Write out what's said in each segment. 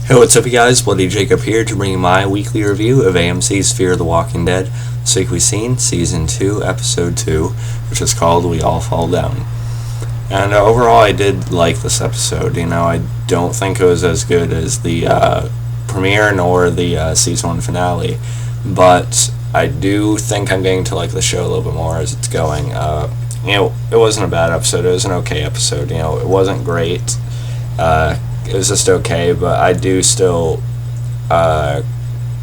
Hey, what's up, you guys? Bloody Jacob here to bring you my weekly review of AMC's Fear the Walking Dead. This week we've seen Season 2, Episode 2, which is called We All Fall Down. And overall, I did like this episode. I don't think it was as good as the premiere nor the Season 1 finale, but I do think I'm getting to like the show a little bit more as it's going. It wasn't a bad episode. It was an okay episode. It wasn't great. It was just okay, but I do still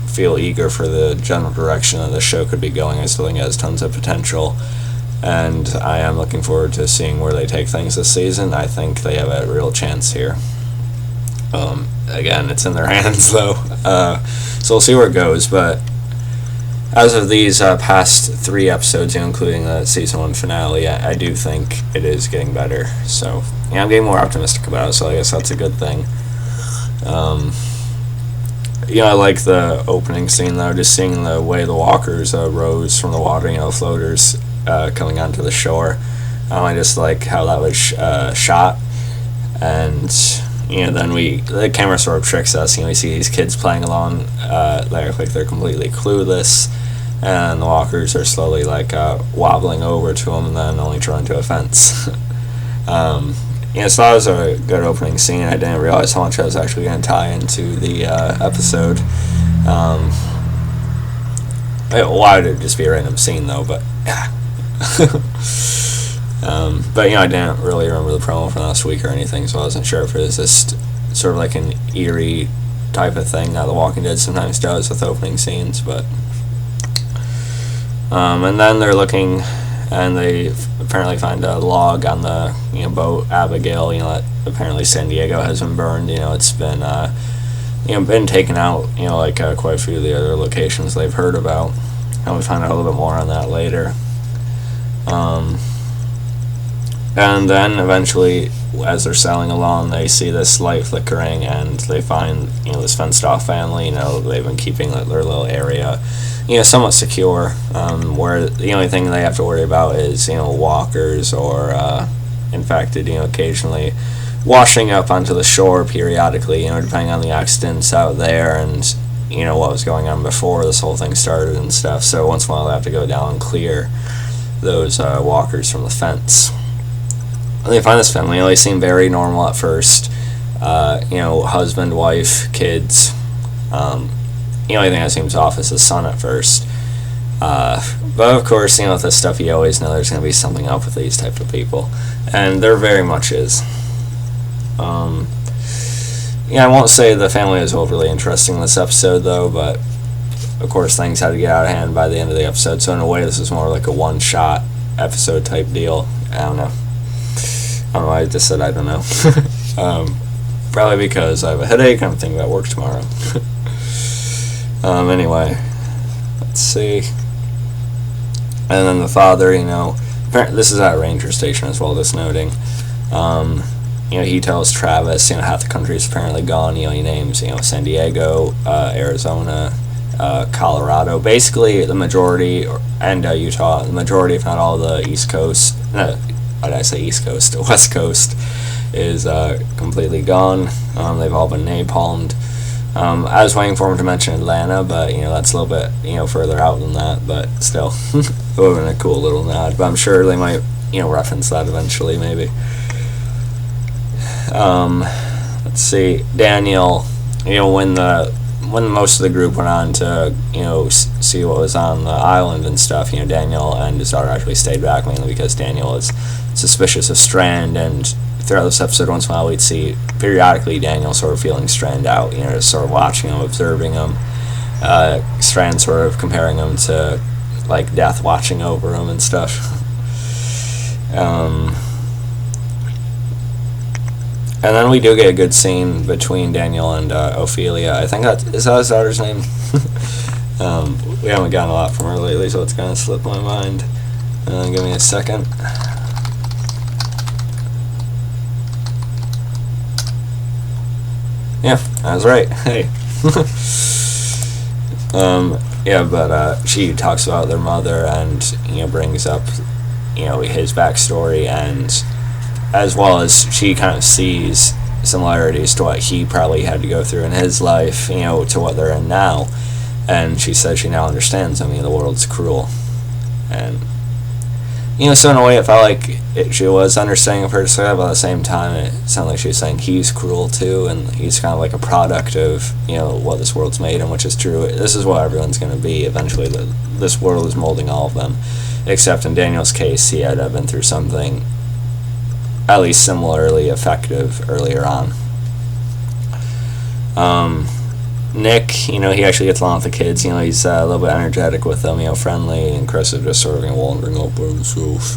feel eager for the general direction that the show could be going. I still think it has tons of potential, and I am looking forward to seeing where they take things this season. I think they have a real chance here. Again, it's in their hands, though, so we'll see where it goes, but as of these past 3 episodes, including the Season 1 finale, I do think it is getting better. So, I'm getting more optimistic about it, so I guess that's a good thing. I like the opening scene, though, just seeing the way the walkers rose from the water, floaters coming onto the shore. I just like how that was shot, and then the camera sort of tricks us. We see these kids playing along. They look like they're completely clueless, and the walkers are slowly wobbling over to them, and then only to run to a fence. So that was a good opening scene. I didn't realize how much I was actually going to tie into the episode. Why would it just be a random scene, though? But yeah. I didn't really remember the promo from last week or anything, so I wasn't sure if it was just sort of like an eerie type of thing that The Walking Dead sometimes does with opening scenes. But and then they're looking, and they apparently find a log on the boat Abigail. That apparently San Diego has been burned. It's been been taken out. Quite a few of the other locations they've heard about. And we find out a little bit more on that later. And then eventually, as they're sailing along, they see this light flickering, and they find this fenced-off family. They've been keeping their little area somewhat secure, where the only thing they have to worry about is walkers or infected occasionally washing up onto the shore periodically, depending on the accidents out there and what was going on before this whole thing started and stuff. So once in a while they have to go down and clear those walkers from the fence. And they find this family. They seem very normal at first. Husband, wife, kids. The only thing that seems off is the son at first. But of course, with this stuff, you always know there's going to be something up with these type of people. And there very much is. I won't say the family is overly interesting in this episode, though, but of course things had to get out of hand by the end of the episode, so in a way this is more like a one-shot episode type deal. I don't know why I just said I don't know. Probably because I have a headache and I'm thinking about work tomorrow. Anyway, let's see. And then the father, this is at a ranger station as well, just noting. He tells Travis, half the country is apparently gone. He names, San Diego, Arizona, Colorado. Basically, the majority, and Utah, the majority, if not all, the East Coast, why did I say East Coast? West Coast is completely gone. They've all been napalmed. I was waiting for him to mention Atlanta, but that's a little bit further out than that. But still, it would have been a cool little nod. But I'm sure they might reference that eventually, maybe. Let's see. Daniel, when most of the group went on to see what was on the island and stuff, Daniel and his daughter actually stayed back, mainly because Daniel is suspicious of Strand, and throughout this episode, once in a while, we'd see periodically Daniel sort of feeling Strand out, just sort of watching him, observing him. Strand sort of comparing him to, like, death watching over him and stuff. And then we do get a good scene between Daniel and Ophelia. I think is that his daughter's name? We haven't gotten a lot from her lately, so it's kind of slipped my mind. Give me a second. Yeah, I was right. Hey. But she talks about their mother and brings up his backstory, and as well as she kind of sees similarities to what he probably had to go through in his life, to what they're in now. And she said she now understands. I mean, the world's cruel. And, so in a way it felt like she was understanding of her to say that, but at the same time it sounded like she was saying he's cruel too, and he's kind of like a product of, what this world's made, and which is true. This is what everyone's going to be eventually. This world is molding all of them, except in Daniel's case, he had been through something at least similarly effective earlier on. Nick, he actually gets along with the kids. He's a little bit energetic with them, friendly, and Chris is just sort of wandering up by himself.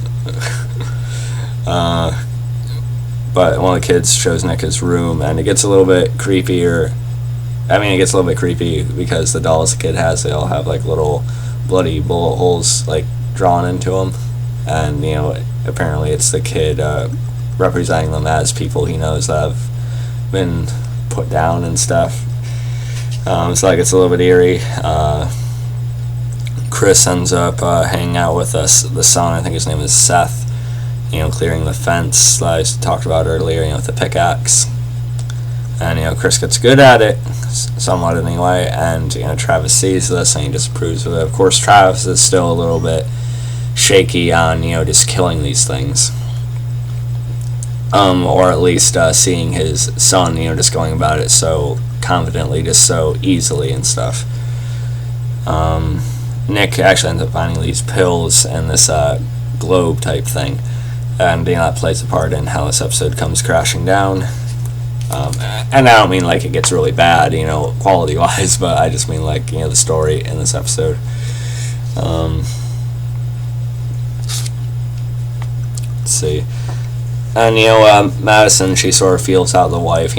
But one of the kids shows Nick his room, and it gets a little bit creepier. It gets a little bit creepy because the dolls the kid has, they all have like little bloody bullet holes like drawn into them, and apparently it's the kid representing them as people he knows that have been put down and stuff. So that gets a little bit eerie. Chris ends up hanging out with the son, I think his name is Seth, clearing the fence that I talked about earlier, with the pickaxe. And, Chris gets good at it, somewhat anyway, and, Travis sees this and he disapproves of it. Of course, Travis is still a little bit shaky on, just killing these things. Or at least seeing his son, just going about it so confidently, just so easily and stuff. Nick actually ends up finding these pills and this globe type thing, and that plays a part in how this episode comes crashing down. And I don't mean like it gets really bad, quality wise, but I just mean like the story in this episode. Let's see. And, Madison, she sort of feels out the wife,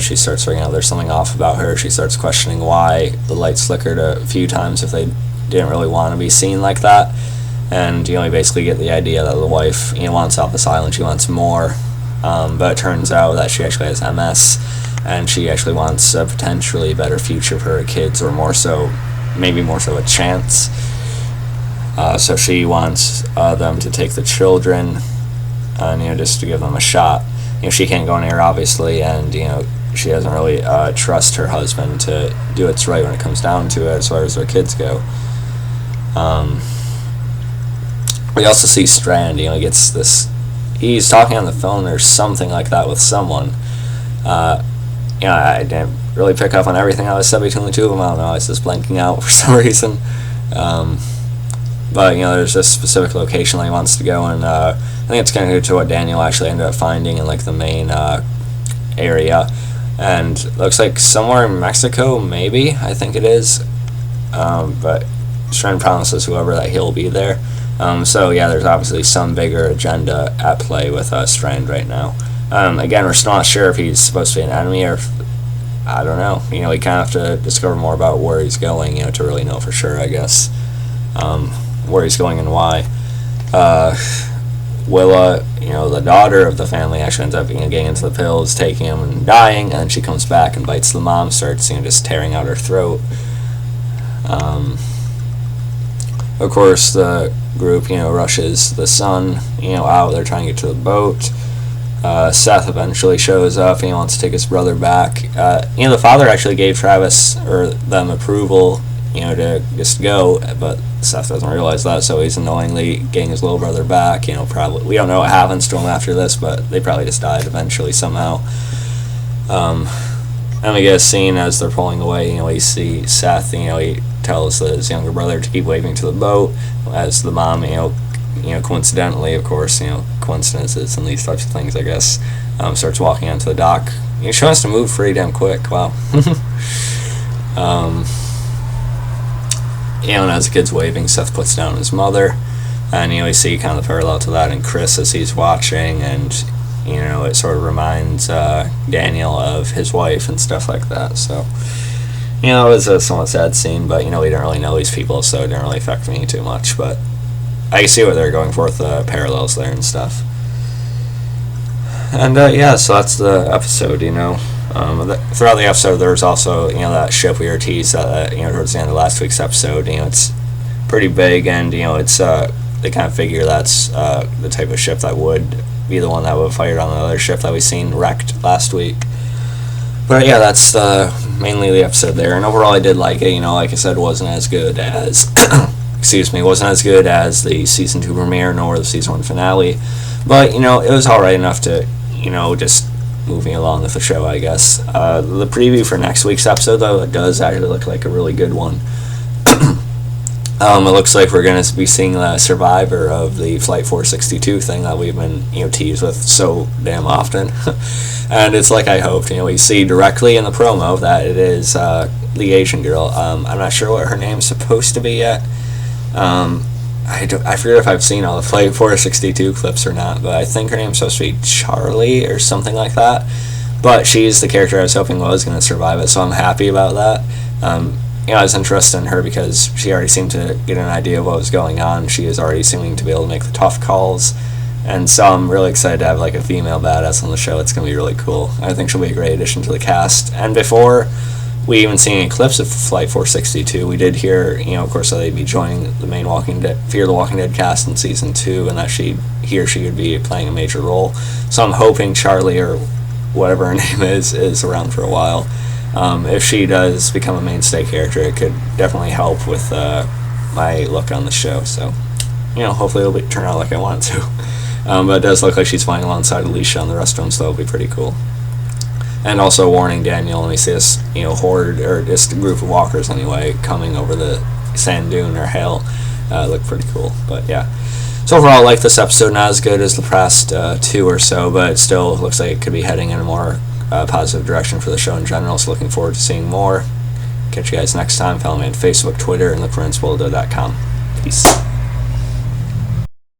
she starts figuring out there's something off about her. She starts questioning why the lights flickered a few times if they didn't really want to be seen like that. And, you basically get the idea that the wife, wants off this island, she wants more. But it turns out that she actually has MS, and she actually wants a potentially better future for her kids, or maybe more so a chance. So she wants them to take the children, and just to give them a shot. She can't go anywhere, obviously, and she doesn't really trust her husband to do what's right when it comes down to it as far as their kids go. We also see Strand. He's talking on the phone or something like that with someone. I didn't really pick up on everything that was said between the two of them. I don't know, I was just blanking out for some reason. But there's this specific location that he wants to go, and I think it's connected to what Daniel actually ended up finding in like the main area, and it looks like somewhere in Mexico, maybe, I think it is. But Strand promises whoever that he'll be there. So yeah, there's obviously some bigger agenda at play with Strand right now. Again, we're still not sure if he's supposed to be an enemy or if, I don't know. We kind of have to discover more about where he's going, to really know for sure, I guess. Where he's going and why. Willa, the daughter of the family, actually ends up getting into the pills, taking him and dying, and then she comes back and bites the mom, starts just tearing out her throat. Of course, the group, rushes the son, out. They're trying to get to the boat. Seth eventually shows up, and he wants to take his brother back. The father actually gave Travis or them approval, to just go, but Seth doesn't realize that, so he's annoyingly getting his little brother back. Probably, we don't know what happens to him after this, but they probably just died eventually somehow. And we get a scene as they're pulling away. We see Seth, he tells his younger brother to keep waving to the boat, as the mom, coincidentally, of course, coincidences and these types of things, I guess, starts walking onto the dock. She wants to move pretty damn quick. Wow. And as the kid's waving, Seth puts down his mother, and we see kind of the parallel to that in Chris as he's watching, and it sort of reminds Daniel of his wife and stuff like that. So it was a somewhat sad scene, but we didn't really know these people, so it didn't really affect me too much. But I see what they're going for with the parallels there and stuff. And so that's the episode. Throughout the episode, there was also that ship we were teased towards the end of last week's episode. It's pretty big, and it's they kind of figure that's the type of ship that would be the one that would have fired on the other ship that we seen wrecked last week. But yeah, that's mainly the episode there. And overall, I did like it. Like I said, wasn't as good as wasn't as good as the season 2 premiere nor the season 1 finale. But it was alright enough to just moving along with the show, I guess. The preview for next week's episode, though, it does actually look like a really good one. It looks like we're going to be seeing the survivor of the Flight 462 thing that we've been teased with so damn often. And it's like I hoped. We see directly in the promo that it is the Asian girl. I'm not sure what her name's supposed to be yet. I forget if I've seen all the Flight 462 clips or not, but I think her name's supposed to be Charlie or something like that. But she's the character I was hoping was going to survive it, so I'm happy about that. I was interested in her because she already seemed to get an idea of what was going on. She is already seeming to be able to make the tough calls, and so I'm really excited to have like a female badass on the show. It's going to be really cool. I think she'll be a great addition to the cast. And before we even seen any clips of Flight 462, we did hear, of course, that they'd be joining the main Fear the Walking Dead cast in season 2, and that she would be playing a major role. So I'm hoping Charlie, or whatever her name is around for a while. If she does become a mainstay character, it could definitely help with my look on the show. So, hopefully it'll turn out like I want it to. But it does look like she's flying alongside Alicia on the rest of them, so that'll be pretty cool. And also warning Daniel, when we see this, horde, or just a group of walkers anyway, coming over the sand dune or hail, look pretty cool. But yeah. So overall, I like this episode. Not as good as the past 2 or so, but it still looks like it could be heading in a more positive direction for the show in general. So looking forward to seeing more. Catch you guys next time. Follow me on Facebook, Twitter, and look for inspolito.com. Peace.